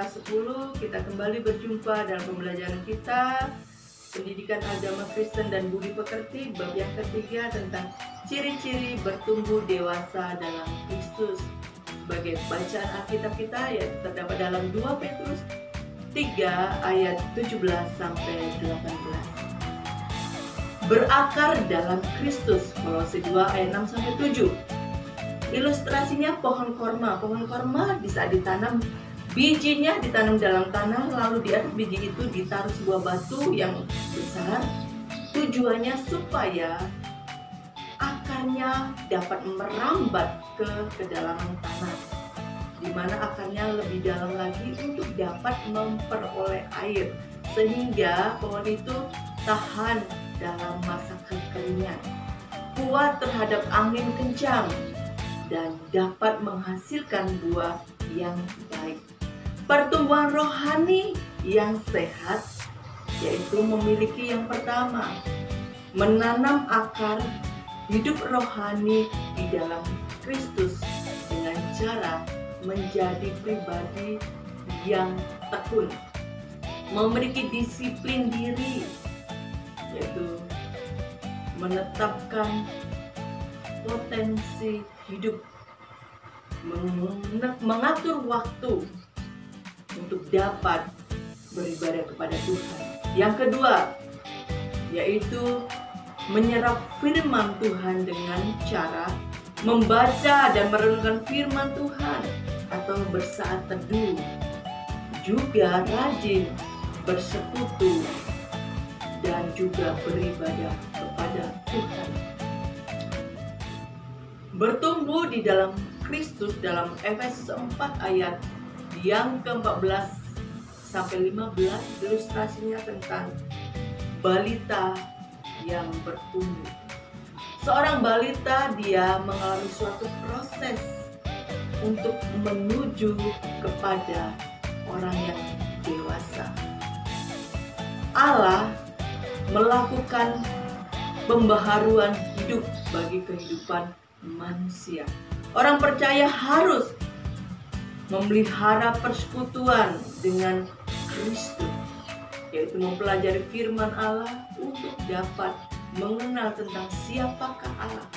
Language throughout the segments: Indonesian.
kelas 10 kita kembali berjumpa dalam pembelajaran kita Pendidikan Agama Kristen dan Budi Pekerti bab yang ketiga tentang ciri-ciri bertumbuh dewasa dalam Kristus. Sebagai bacaan Alkitab kita yang terdapat dalam 2 Petrus 3 ayat 17 sampai 18. Berakar dalam Kristus, Kolose 2 ayat 6 sampai 7. Ilustrasinya pohon korma. Pohon korma di saat ditanam, bijinya ditanam dalam tanah, lalu di atas biji itu ditaruh sebuah batu yang besar. Tujuannya supaya akarnya dapat merambat ke kedalaman tanah, di mana akarnya lebih dalam lagi untuk dapat memperoleh air, sehingga pohon itu tahan dalam masa kekeringan, kuat terhadap angin kencang, dan dapat menghasilkan buah yang baik. Pertumbuhan rohani yang sehat yaitu memiliki yang pertama, menanam akar hidup rohani di dalam Kristus dengan cara menjadi pribadi yang tekun, memiliki disiplin diri, yaitu menetapkan potensi hidup, mengatur waktu untuk dapat beribadah kepada Tuhan. Yang kedua, yaitu menyerap firman Tuhan dengan cara membaca dan merenungkan firman Tuhan atau bersaat teduh. Juga rajin bersekutu dan juga beribadah kepada Tuhan. Bertumbuh di dalam Kristus dalam Efesus 4 ayat yang ke-14 sampai 15, ilustrasinya tentang balita yang bertumbuh. Seorang balita dia mengalami suatu proses untuk menuju kepada orang yang dewasa. Allah melakukan pembaharuan hidup bagi kehidupan manusia. Orang percaya harus memelihara persekutuan dengan Kristus, yaitu mempelajari firman Allah untuk dapat mengenal tentang siapakah Allah.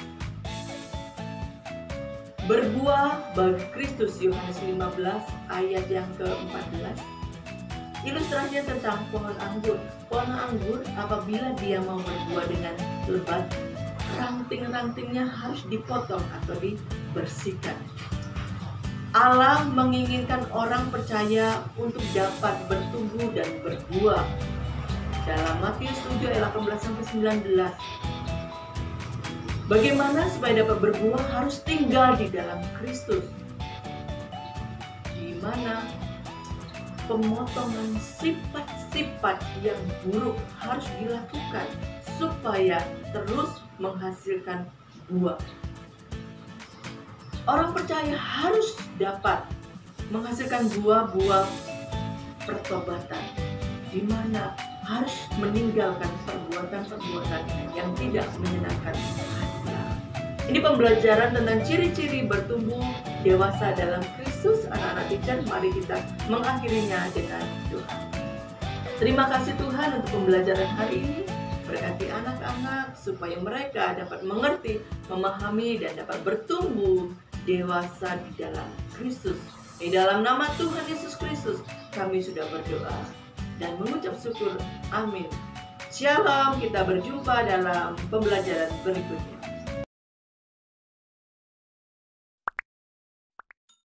Berbuah bagi Kristus, Yohanes 15 ayat yang ke-14. Ilustrasinya tentang pohon anggur. Pohon anggur apabila dia mau berbuah dengan lebat, ranting-rantingnya harus dipotong atau dibersihkan. Allah menginginkan orang percaya untuk dapat bertumbuh dan berbuah. Dalam Matius 7 ayat 18 sampai 19. Bagaimana supaya dapat berbuah? Harus tinggal di dalam Kristus, di mana pemotongan sifat-sifat yang buruk harus dilakukan supaya terus menghasilkan buah. Orang percaya harus dapat menghasilkan buah-buah pertobatan, di mana harus meninggalkan perbuatan-perbuatan yang tidak menyenangkan hati. Ini pembelajaran tentang ciri-ciri bertumbuh dewasa dalam Kristus. Anak-anak teacher, mari kita mengakhirinya dengan doa. Terima kasih Tuhan untuk pembelajaran hari ini. Berkati anak-anak supaya mereka dapat mengerti, memahami, dan dapat bertumbuh dewasa di dalam Kristus. Di dalam nama Tuhan Yesus Kristus kami sudah berdoa dan mengucap syukur. Amin. Shalom, kita berjumpa dalam pembelajaran berikutnya.